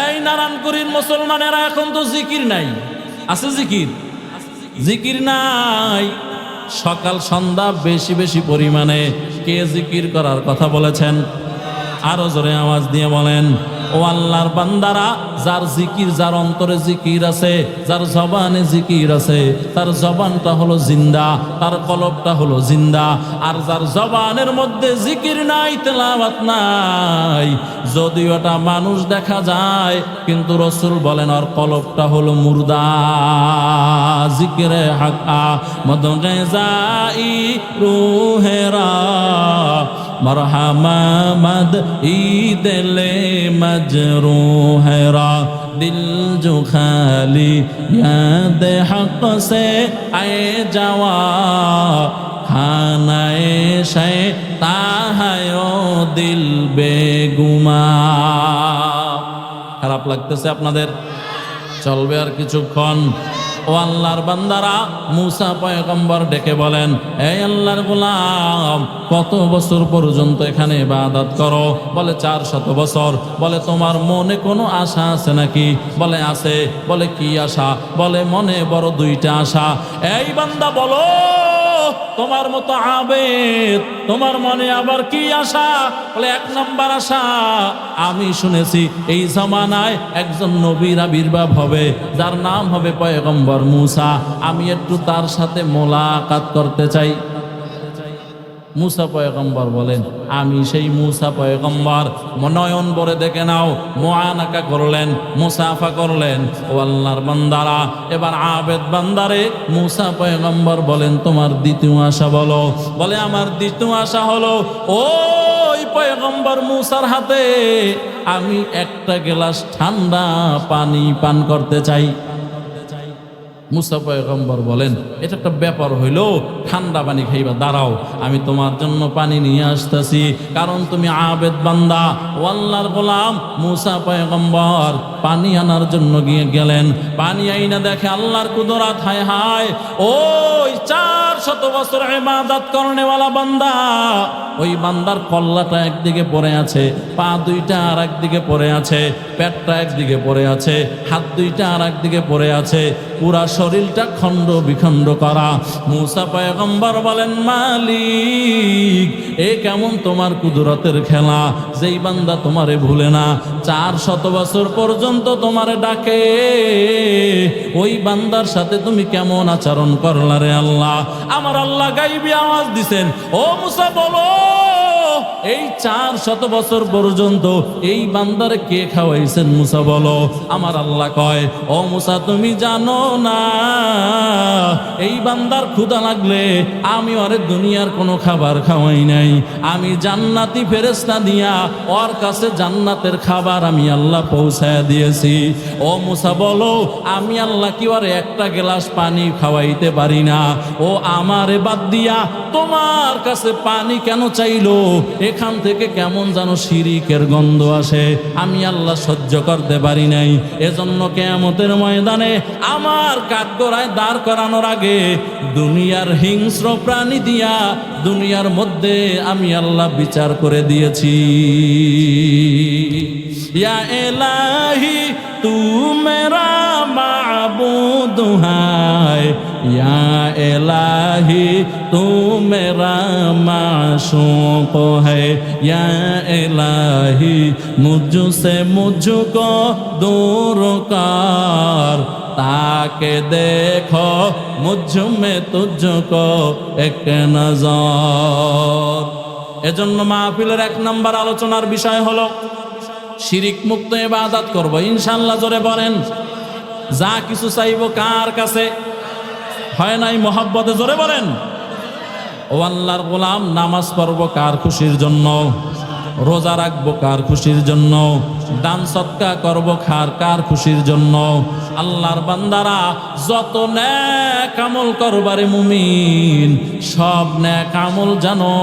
এই নারায়ণপুরীর মুসলমানেরা এখন তো জিকির নাই। আছে জিকির? জিকির নাই। সকাল সন্ধ্যা বেশি বেশি পরিমাণে কে জিকির করার কথা বলেছেন? আরো জোরে আওয়াজ দিয়ে বলেন। ও আল্লাহর বান্দারা, যার জিকির, যার অন্তরে জিকির আছে, যার জবানে জিকির আছে, তার জবানটা হলো জিন্দা, তার কলবটা হলো জিন্দা। আর যার জবানের মধ্যে জিকির নাই, তেলাওয়াত নাই, যদিও ওটা মানুষ দেখা যায়, কিন্তু রাসূল বলেন ওর কলবটা হলো মুর্দা। জিকিরে হাক্কা মদনে যাই রুহেরা मरहमा मद ईदले मजरूहरा दिल जो खाली याद हक से आए जावा खानाए शैताहायो दिल बेगुमा। খারাপ লাগতেছে আপনাদের? চলবে আর কিছুক্ষণ। ও আল্লাহর বান্দারা, মুসা পয়গম্বর ডেকে বলেন, এই আল্লাহর গোলাম, কত বছর পর্যন্ত এখানে ইবাদত করো? বলে 400 বছর। বলে তোমার মনে কোনো আশা আছে নাকি? বলে আছে। বলে কি আশা? বলে মনে বড় 2টা আশা। এই বান্দা বলো, তোমার মতো আবেদ, তোমার মনে আবার কি আশা? বলে 1 নম্বর আশা, আমি শুনেছি এই জামানায় একজন নবীর আবির্ভাব হবে, যার নাম হবে পয়গম্বর মুসা। আমি একটু তার সাথে মোলাকাত করতে চাই। মুসা পয়গম্বর বলেন, আমি সেই মুসা পয়গম্বর। নয়ন ভরে দেখে নাও, মুআনাকা করলেন, মুসাফা করলেন। ও আল্লাহর বান্দারা, এবার আবেদ বান্দারে মুসা পয়গম্বর বলেন, তোমার দ্বিতীয় আশা বলো। বলে আমার দ্বিতীয় আশা হলো, ওই পয়গম্বর মুসার হাতে আমি একটা গ্লাস ঠান্ডা পানি পান করতে চাই। মুসা পয়গম্বর বলেন, এটা একটা ব্যাপার হইল, ঠান্ডা পানি খাইবা, দাঁড়াও, আমি তোমার জন্য পানি নিয়ে আসতেছি। কারণ তুমি আবেদ বান্দা। ও আল্লাহর গোলাম মুসা পয়গম্বর পানি আনার জন্য গিয়ে গেলেন। পানি আইনা দেখে আল্লাহর কুদরত। হায় হায়, ওই 400 বছর ইবাদত করনেওয়ালা বান্দা, ওই বান্দার কল্লাটা একদিকে পড়ে আছে, পা 2টা আর একদিকে পড়ে আছে, পেটটা একদিকে পড়ে আছে, হাত 2টা আর একদিকে পড়ে আছে, পুরা শরীরটা খণ্ড বিখণ্ড করা। মুসা পয়গম্বর বলেন, মালিক, এ কেমন তোমার কুদরতের খেলা? যেই বান্দা তোমারে ভুলে না, 400 বছর পর্যন্ত তোমারে ডাকে, ওই বান্দার সাথে তুমি কেমন আচরণ করলা রে আল্লাহ? আমার আল্লাহ গাইবি আওয়াজ দিছেন, ও মুসা বলো, এই 400 বছর পর্যন্ত এই বান্দারে কে খাওয়াইছেন? মুসা বলো। আমার আল্লাহ কয়, ও মুসা, তুমি জানো না, এই বান্দার ক্ষুধা লাগলে আমি ওরে দুনিয়ার কোনো খাবার খাওয়াই নাই, আমি জান্নাতি ফেরেশতা দিয়া ওর কাছে জান্নাতের খাবার আমি আল্লাহ পৌঁছায় দিয়েছি। ও মুসা বলো, আমি আল্লাহ কি ওরে একটা গ্লাস পানি খাওয়াইতে পারি না? ও আমারে বাদ দিয়া তোমার কাছে পানি কেন চাইলো? এখান থেকে কেমন যেন শিরিকের গন্ধ আসে, আমি আল্লাহ সহ্য করতে পারি নাই। এজন্য কিয়ামতের ময়দানে আমার আমার কাঠগড়ায় দাঁড় করানোর আগে দুনিয়ার হিংস্র প্রাণী দিয়া দুনিয়ার মধ্যে আমি আল্লাহ বিচার করে দিয়েছি। ইয়া ইলাহি তু মেরা মাবুদ হায়, ইয়া ইলাহি তু মেরা মাশূক है, या इलाही मुझसे मुझको दूर कर, ताके देखो मुझ में तुझको एक नजर। এজন্য মাহফিলের 1 নম্বর আলোচনার বিষয় হলো শিরিক মুক্ত ইবাদত করব ইনশাআল্লাহ। জোরে বলেন, যা কিছু চাইবো কার কাছে? হয় নাই মোহাব্বতে? জোরে বলেন। ও আল্লাহর গোলাম, নামাজ পড়বো কার খুশির জন্য? রোজা রাখবো কার খুশির জন্য? দান সদকা করবো কার খুশির জন্য? আল্লাহর বান্দারা যত নেক আমল করবারে মুমিন, সব নেক আমল জানো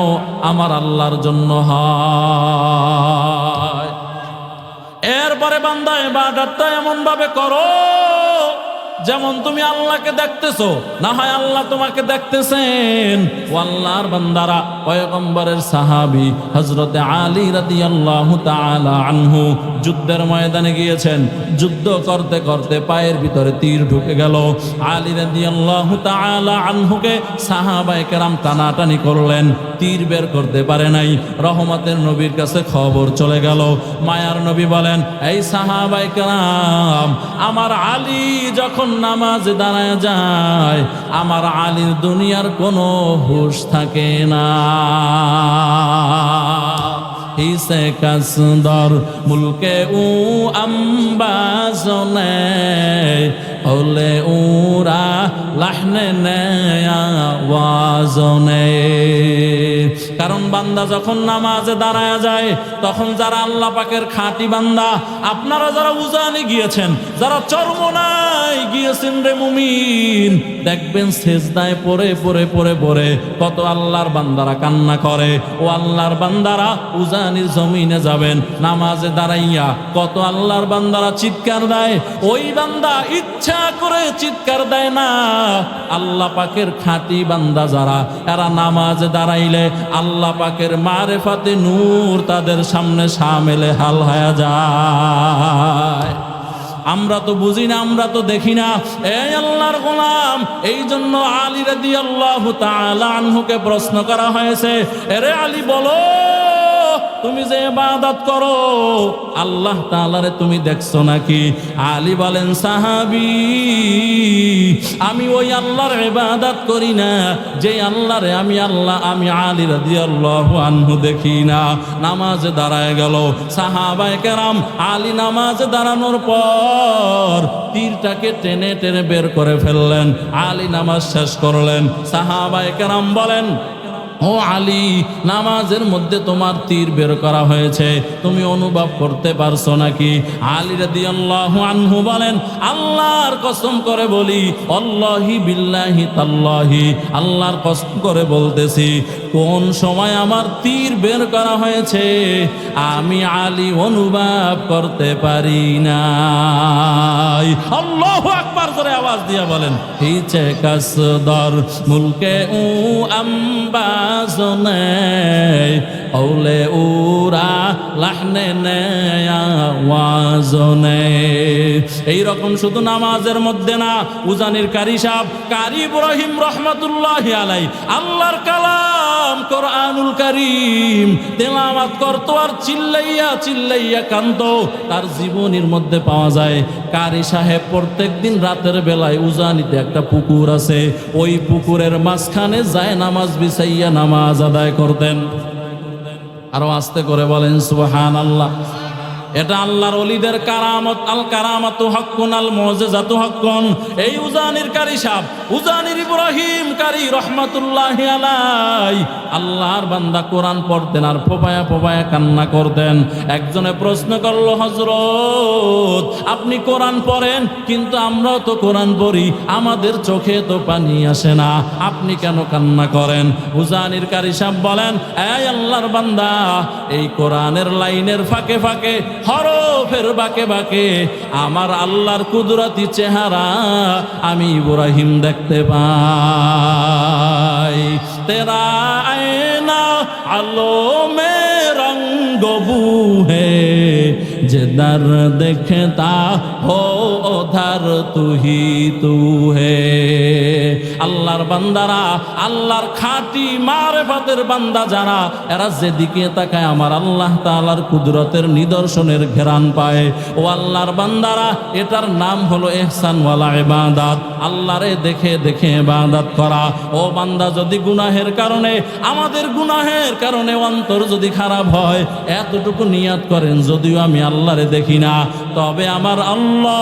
আমার আল্লাহর জন্য হয়। এরপরে বান্দা ইবাদতটা এমন ভাবে করো যেমন তুমি আল্লাহকে দেখতেছো, না হয় আল্লাহ তোমাকে দেখতেছেন। ও আল্লাহর বান্দারা, পয়গম্বরের সাহাবী হযরতে আলী রাদিয়াল্লাহু তাআলা আনহু যুদ্ধের ময়দানে গিয়েছেন। যুদ্ধ করতে করতে পায়ের ভিতরে তীর ঢুকে গেল। আলী রাদিয়াল্লাহু তাআলা আনহুকে সাহাবায়ে কেরাম টানাটানি করলেন, তীর বের করতে পারে নাই। রহমতের নবীর কাছে খবর চলে গেল। মায়ার নবী বলেন, এই সাহাবায়ে কেরাম, আমার আলী যখন নামাজে দাঁড়ায় যায়, আমার আলীর দুনিয়ার কোনো হুঁশ থাকে না। হিসে কাসদর মুলকে উ আম্বাজনে হলে উরা লাহনে নেয়াওয়াজনে। কারণ বান্দা যখন নামাজে দাঁড়ায় যায়, তখন যারা আল্লাহ পাকের খাঁটি বান্দা, আপনারা যারা উজানে গিয়েছেন, যারা চরমনায় গিয়েছেন রে মুমিন, দেখবেন সেজদায় পড়ে পড়ে পড়ে পড়ে কত আল্লাহর বান্দারা কান্না করে। ও আল্লাহর বান্দারা উজানির জমিনে যাবেন, নামাজে দাঁড়াইয়া কত আল্লাহর বান্দারা চিৎকার দেয়। ওই বান্দা ইচ্ছা করে চিৎকার দেয় না। আল্লাহ পাকের খাঁটি বান্দা যারা, এরা নামাজে দাঁড়াইলে আল্লাহ পাকের মারেফাতে নূর তাদের সামনে শামেলে হাল হয়ে যায়। আমরা তো বুঝি না, আমরা তো দেখি না। এই আল্লাহর গোলাম, এই জন্য আলী রাদিয়াল্লাহু তাআলা আনহুকে প্রশ্ন করা হয়েছে, এরে আলী বলো, তুমি যে ইবাদত করো আল্লাহ তাআলারে তুমি দেখছো নাকি? আলী বলেন, সাহাবী, আমি ওই আল্লাহর ইবাদত করি না যে আল্লাহরে আমি আলী রাদিয়াল্লাহু আনহু দেখি না। নামাজে দাঁড়ায় গেল। সাহাবায়ে কেরাম আলী নামাজে দাঁড়ানোর পর তীরটাকে টেনে টেনে বের করে ফেললেন। আলী নামাজ শেষ করলেন। সাহাবায়ে কেরাম বলেন, ও আলী, নামাজের মধ্যে তোমার তীর বের করা হয়েছে, তুমি অনুভব করতে পারছো নাকি? আলী রাদিয়াল্লাহু আনহু বলেন, আল্লাহর কসম করে বলি, আল্লাহি বিল্লাহি তাল্লাহি, আল্লাহর কসম করে বলতেছি, কোন সময় আমার তীর বের করা হয়েছে আমি আলী অনুভব করতে পারি না। আল্লাহু আকবার জোরে আওয়াজ দিয়ে বলেন, হিচে কাসদর মুলকে উ আম্বাজনে ওলে উরা লাহনে নেয়াওয়াজনে। এইরকম শুধু নামাজের মধ্যে না, উজানির কারি সাহেব কারি ইব্রাহিম রহমাতুল্লাহি আলাইহি আল্লাহর কালাম কোরআনুল কারীম তেলাওয়াত করতো আর চিল্লাইয়া চিল্লাইয়া কাঁদতো। তার জীবনীর মধ্যে পাওয়া যায়, কারি সাহেব প্রত্যেকদিন রাতের বেলায় উজানিতে একটা পুকুর আছে, ওই পুকুরের মাঝখানে যায় নামাজ বিছাইয়া নামাজ আদায় করতেন। আরো আস্তে করে বলেন সুবহানাল্লাহ। এটা আল্লাহর ওলিদের কারামত। আল কারামাতু হাক্কুন আল মুজিজাতু হাক্কুন। এই উজানির কারি সাহেব, উজানির ইব্রাহিম কারি রহমাতুল্লাহি আলাইহি আল্লাহর বান্দা কোরআন পড়তেন আর ফোপায়া ফোপায়া কান্না করতেন। একজনে প্রশ্ন করলো, হযরত আপনি কোরআন পড়েন কিন্তু আমরাও তো কোরআন পড়ি, আমাদের চোখে তো পানি আসে না, আপনি কেন কান্না করেন? উজানির কারি সাহেব বলেন, এই আল্লাহর বান্দা, এই কোরআনের লাইনের ফাঁকে ফাঁকে, হরফের বাঁকে বাঁকে আমার আল্লাহর কুদরতি চেহারা আমি ইব্রাহিম দেখতে পাই। তেরা আয়না আলো মে রঙ্গ বু হে, जिधर देखता हो उधर तू ही तू है। আল্লাহর বান্দারা, আল্লাহর খাঁটি মারেফাতের বান্দা যারা, এরা যেদিকে তাকায় আমার আল্লাহ তাআলার কুদরতের নিদর্শনের ঘেরান পায়। ও আল্লাহর বান্দারা, এটার নাম হলো ইহসান ওয়ালা ইবাদাত, আল্লাহরে দেখে দেখে ইবাদত করা। ও বান্দা, যদি গুনাহের কারণে, আমাদের গুনাহের কারণে অন্তর যদি খারাপ হয়, এতটুকু নিয়াত করেন, যদিও আমি আল্লাহরে দেখি না, তবে আমার আল্লাহ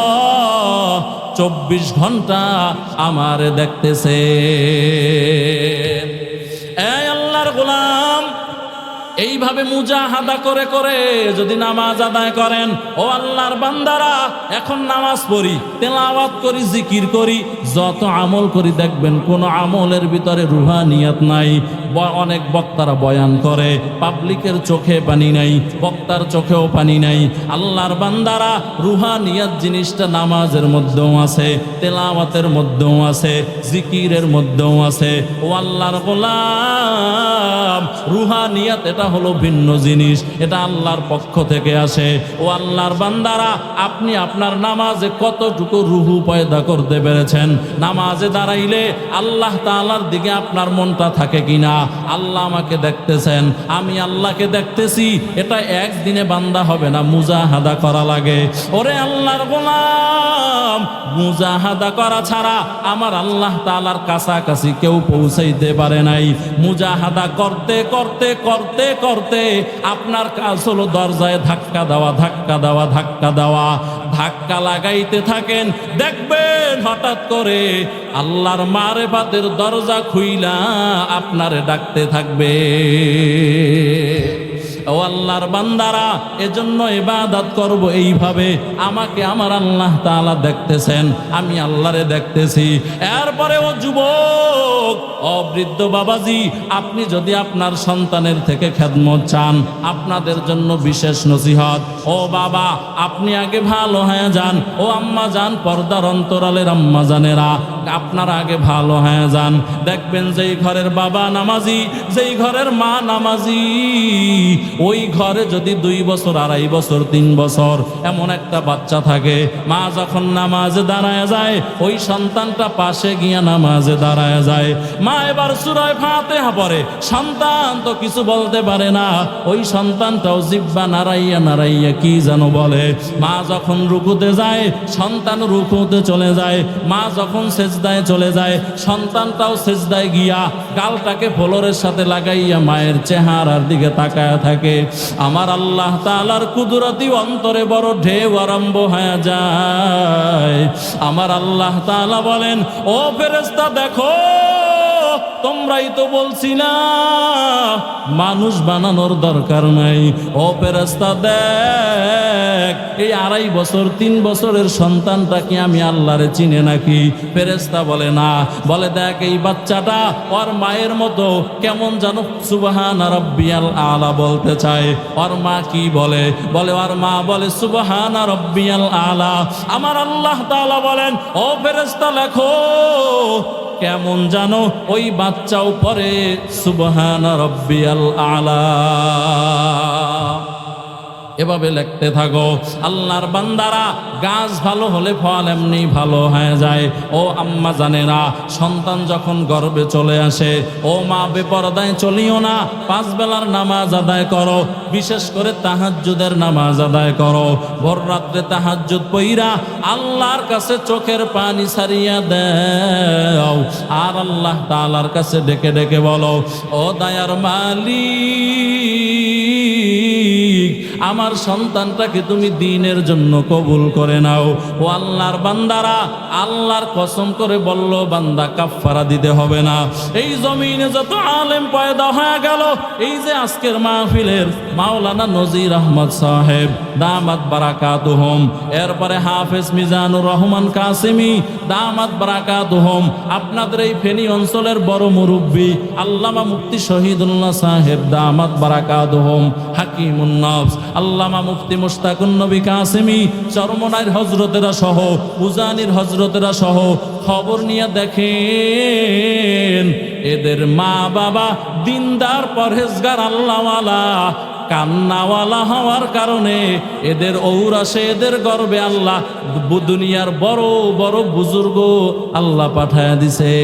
24 ঘন্টা আমারে দেখতেছে। এই আল্লাহর গোলাম, এইভাবে মুজাহাদা করে করে যদি নামাজ আদায় করেন, ও আল্লাহর বান্দারা, এখন নামাজ পড়ি, তেলাওয়াত করি, জিকির করি, যত আমল করি, দেখবেন কোন আমলের ভিতরে রুহানিয়াত নাই। অনেক বক্তারা বয়ান করে, পাবলিকের চোখে পানি নাই, বক্তার চোখেও পানি নাই। আল্লাহর বান্দারা, রুহানিয়াত জিনিসটা নামাজের মধ্যেও আছে, তেলাওয়াতের মধ্যেও আছে, জিকিরের মধ্যেও আছে। ও আল্লাহর গোলাম, রুহানিয়াত এটা হলো ভিন্ন জিনিস, এটা আল্লাহর পক্ষ থেকে আসে। ও আল্লাহর বান্দারা, আপনি আপনার নামাজে কতটুকু রুহু পয়দা করতে পেরেছেন? নামাজে দাঁড়াইলে আল্লাহ তাআলার দিকে আপনার মনটা থাকে কিনা? আল্লাহ আমাকে দেখতেছেন, আমি আল্লাহকে দেখতেছি, এটা একদিনে বান্দা হবে না, মুজাহাদা করা লাগে। ওরে আল্লাহর গোলাম, মুজাহাদা করা ছাড়া আমার আল্লাহ তাআলার কাছাকাছি কেউ পৌঁছাইতে পারে নাই। মুজাহাদা করতে করতে করতে করতে আপনার কাজ হলো দরজায় ধাক্কা দেওয়া, ধাক্কা দেওয়া, ধাক্কা দেওয়া। ধাক্কা লাগাইতে থাকেন, দেখবেন হঠাৎ করে আল্লাহর মারেফাতের দরজা খুইলা আপনারে ডাকতে থাকবে। ও আল্লাহর বান্দারা, এজন্য ইবাদত করব এইভাবে, আমাকে আমার আল্লাহ তাআলা দেখতেছেন, আমি আল্লাহরে দেখতেছি। এরপরে ও যুবক, ও বৃদ্ধ বাবাজি, আপনি যদি আপনার সন্তানের থেকে খেদমত চান, আপনাদের জন্য বিশেষ নসিহত। ও বাবা, আপনি আগে ভালো হয়ে যান। ও আম্মা যান, পর্দার অন্তরালের আম্মা জানেরা, আপনারা আগে ভালো হয়ে যান। দেখবেন যেই ঘরের বাবা নামাজি, যেই ঘরের মা নামাজি, ওই ঘরে যদি 2 বছর, 2.5 বছর, 3 বছর এমন একটা বাচ্চা থাকে, মা যখন নামাজে দাঁড়ায় যায়, ওই সন্তানটা পাশে গিয়া নামাজে দাঁড়ায় যায়। মা এবার সূরা ফাতিহা পড়ে, সন্তান তো কিছু বলতে পারে না, ওই সন্তানটাও জিহ্বা নাড়াইয়া নাড়াইয়া কি যেন বলে। মা যখন রুকুতে যায়, সন্তান রুকুতে চলে যায়। মা যখন সেজদায় চলে যায়, সন্তানটাও সেজদায় গিয়া গালটাকে ফ্লোরের সাথে লাগাইয়া মায়ের চেহারার দিকে তাকায় থাকে। আমার আল্লাহ তাআলার কুদরতি অন্তরে বড় ঢেউ আরম্ভ হয়ে যায়। আমার আল্লাহ তাআলা বলেন, ও ফেরেশতা দেখো, তোমরাই তো বলছিলা মানুষ বানানোর দরকার নাই। ও ফেরেশতা দেখ, এই 2.5 বছর 3 বছরের সন্তানটা কি আমি আল্লাহরে চিনে নাকি? ফেরেশতা বলে না। বলে দেখ, এই বাচ্চাটা ওর মায়ের মতো কেমন জানো সুবহান রাব্বিয়াল আলা বলতে চায়। ওর মা কি বলে? বলে ওর মা বলে সুবহান রাব্বিয়াল আলা। আমার আল্লাহ তাআলা বলেন, ও ফেরেশতা লেখো, কেমন জানো ওই বাচ্চাও পরে সুবহান রাব্বিয়াল আলা। এভাবে লিখতে থাকো। আল্লাহর বান্দারা, গাছ ভালো হলে ফল এমনি ভালো হয়ে যায়। ও আম্মা জানেরা, সন্তান যখন গর্ভে চলে আসে, ও মা বেপরদায় চলিও না, 5 বেলার নামাজ আদায় করো, বিশেষ করে তাহাজ্জুদের নামাজ আদায় করো। ভোর রাত্রে তাহাজ্জুদ পইরা আল্লাহর কাছে চোখের পানি ছাড়িয়া দাও, আর আল্লাহ তাআলার কাছে ডেকে ডেকে বলো, ও দয়ার মালিক, আমার সন্তানটাকে তুমি দ্বীনের জন্য কবুল করে নাও। ও আল্লাহর বান্দারা, আল্লাহর কসম করে বলল বান্দা কাফারা দিতে হবে না। এই জমিনে যত আলেম পয়দা হয়ে গেল, এই যে আজকের মাহফিলের মাওলানা নজির আহমদ সাহেব দামাত বারাকাতুহুম, এরপরে হাফেজ মিজানুর রহমান কাসেমি দামাত বারাকাতুহুম, আপনাদের এই ফেনী অঞ্চলের বড় মুরব্বী আল্লামা মুফতি শহীদুল্লাহ সাহেব দামাত বারাকাতুহুম, হাকিমুন নফস আল্লামা মুফতি মুশতাকুন নবী কাসেমি, চরমনাইর হজরতেরা সহ, উজানির হজরতেরা সহ খবর নিয়ে দেখেন এদের মা বাবা দিনদার পরহেজগার আল্লাহওয়ালা কান্নাওয়ালা হওয়ার কারণে এদের ঔরাসে এদের গর্বে আল্লাহ দুনিয়ার বড় বড় বুজুর্গ আল্লাহ পাঠায় দিছে।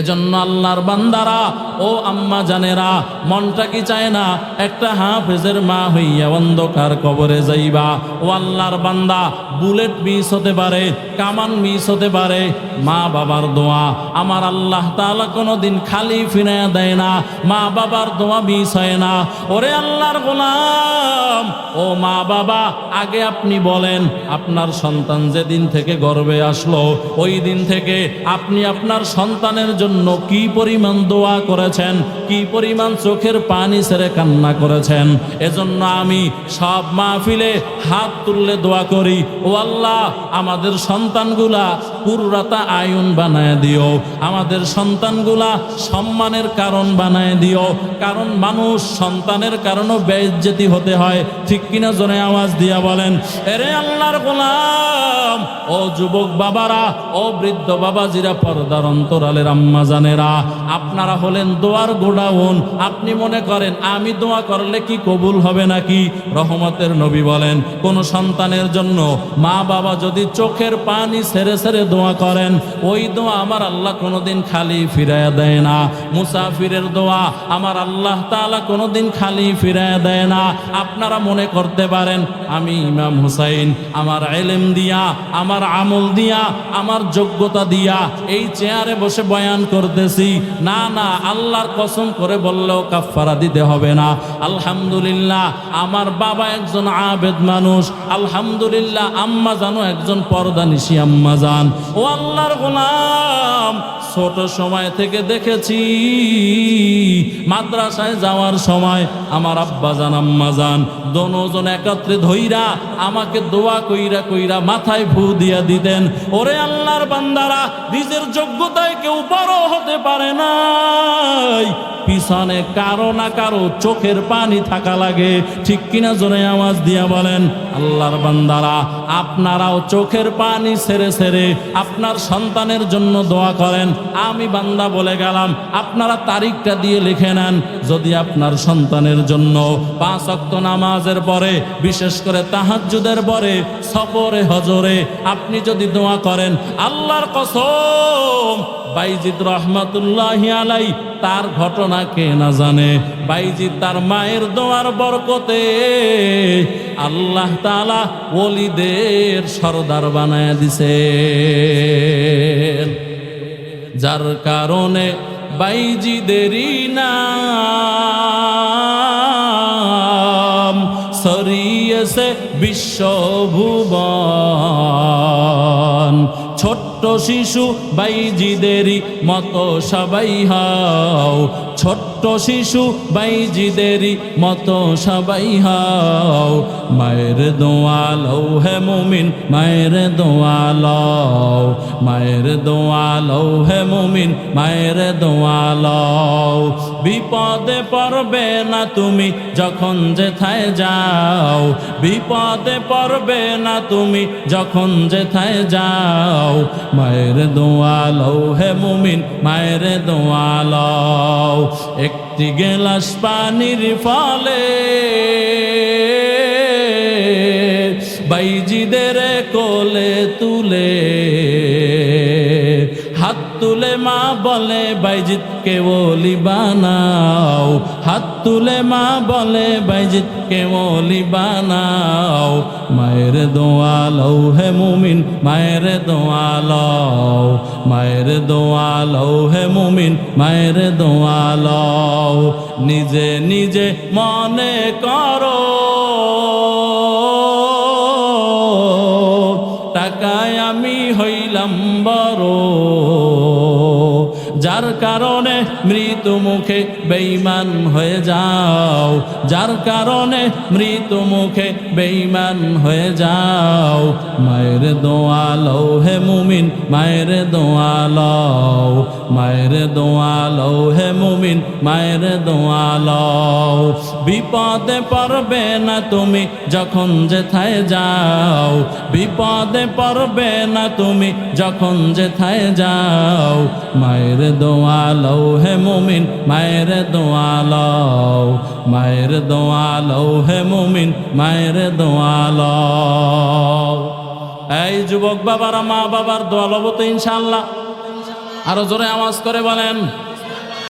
এজন্য আল্লাহর বান্দারা ও আম্মা জানেরা, মনটা কি চায় না একটা হাফেজের মা হইয়া অন্ধকার কবরে যাইবা? ও আল্লাহর বান্দা, বুলেট মিস হতে পারে, কামান মিস হতে পারে, মা বাবার দোয়া আমার আল্লাহ তাআলা কোনোদিন খালি ফিরাইয়া দেয় না। মা বাবার দোয়া মিস হয় না। ওরে আল্লাহর গোলাম, ও মা বাবা, আগে আপনি বলেন আপনার সন্তান যেদিন থেকে গর্ভে আসলো ওই দিন থেকে আপনি আপনার সন্তানের জন্য কি পরিমাণ দোয়া করেছেন, কি পরিমাণ চোখের পানি ছেড়ে কান্না করেছেন। এজন্য আমি সব মাহফিলে হাত তুললে দোয়া করি, ও আল্লাহ আমাদের সন্তানগুলা পুররাতা আয়ুন বানায় দিও, আমাদের সন্তানগুলা সম্মানের কারণ বানায় দিও। কারণ মানুষ সন্তানের কারণও বেইজ্জতি হতে হয়, ঠিক কিনা জোরে আওয়াজ দিয়া বলেন। এরে আল্লাহর গোলাম, ও যুবক বাবারা, ও বৃদ্ধ বাবাজিরা, পর্দার অন্তরালের আম্মা জানেরা, আপনারা হলেন দোয়ার গোডাউন। আপনি মনে করেন আমি দোয়া করলে কি কবুল হবে নাকি? রহমতের নবী বলেন কোন সন্তানের জন্য মা বাবা যদি চোখের পানি ছেড়ে ছেড়ে দোয়া করেন, ওই দোয়া আমার আল্লাহ কোনোদিন খালি ফিরাইয়া দেয় না। মুসাফিরের দোয়া আমার আল্লাহ তাআলা কোনোদিন খালি ফিরাইয়া দেয় না। আপনারা মনে করতে পারেন আমি ইমাম হুসাইন আমার ইলম দিয়া, আমার আমল দিয়া, আমার যোগ্যতা দিয়া এই চেয়ারে বসে বয়ান করতেছি। না না, আল্লাহর কসম করে বললেও কাফারা দিতে হবে না। আলহামদুলিল্লাহ আমার বাবা একজন আবেদ মানুষ, আলহামদুলিল্লাহ আম্মা জানো একজন পর্দানিশী আম্মা জান। ও আল্লাহর গোলাম, ছোট সময় থেকে দেখেছি মাদ্রাসায় যাওয়ার সময় আমার আব্বা জান আম্মা জান দোনোজন একত্রে ধইরা আমাকে দোয়া কইরা কইরা মাথায় ফু দিয়া দিতেন। ওরে আল্লাহর বান্দারা, নিজের যোগ্যতায় কেউ বড় হতে পারে নাই, পিছনে কারো না কারো চোখের পানি থাকা লাগে, ঠিক কিনা জোরে আওয়াজ দিয়া বলেন। আল্লাহর বান্দারা, আপনারাও চোখের পানি ছেড়ে ছেড়ে আপনার সন্তানের জন্য দোয়া করেন। আমি বান্দা বলে গেলাম, আপনারা তারিখটা দিয়ে লিখে নেন। যদি আপনার সন্তানের জন্য 5 ওয়াক্ত নামাজের পরে, বিশেষ করে তাহাজ্জুদের পরে, সফরে হজরে আপনি যদি দোয়া করেন, আল্লাহর কসম বাইজিদ রহমাতুল্লাহি আলাই তার ঘটনা কে না জানে। বাইজিদ তার মায়ের দোয়ার বরকতে আল্লাহ তাআলা ওলিদের সরদার বানায় দিছে, যার কারণে বাইজিদেরই নাম ছড়িয়েছে বিশ্বভুবন। ছোট্ট শিশু বাইজিদেরই মতো সবাই হও, ছোট্ট শিশু বাইজিদেরই মতো সবাই হও। মায়ের দোয়া লও হে মুমিন, মায়ের দোয়া লও, মায়ের দোয়া লও হে মুমিন, মায়ের দোয়া লও। বিপদে পড়বে না তুমি যখন যেথায় যাও, বিপদে পড়বে না তুমি যখন যেথায় যাও। মায়ের দোয়া লও হে মুমিন, মায়ের দোয়া লও। একটি গেলাস পানির ফলে বাইজিদের কোলে তুলে হাত তুলে মা বলে বাইজিৎকে ওলি বানাও, হাত তুলে মা বলে বাইজিৎকে ওলি বানাও। মায়ের দোয়া লও হে মুমিন, মায়ের দোয়া লও, মায়ের দোয়া লও হে মুমিন, মায়ের দোয়া লও। নিজে নিজে মনে করো টাকায় আমি হইলাম বড়, যার কারণে মৃত্যু মুখে বেঈমান হয়ে যাও, যার কারণে মৃত্যু মুখে বেঈমান হয়ে যাও। মায়ের দোয়া লও হে মুমিন, মায়ের দোয়া লও, মায়ের দোয়া লও হে মুমিন, মায়ের দোয়া লও। বিপদে পড়বে না তুমি যখন যেথায় যাও, বিপদে পড়বে না তুমি যখন যেথায় যাও। মায়ের দোয়া লও হে মুমিন, মায়ের দোয়া লও, মায়ের দোয়া লও হে মুমিন, মায়ের দোয়া লও। এই যুবক বাবারা, মা বাবার দোয়া লব তো ইনশাআল্লাহ। আরো জোরে আওয়াজ করে বলেন।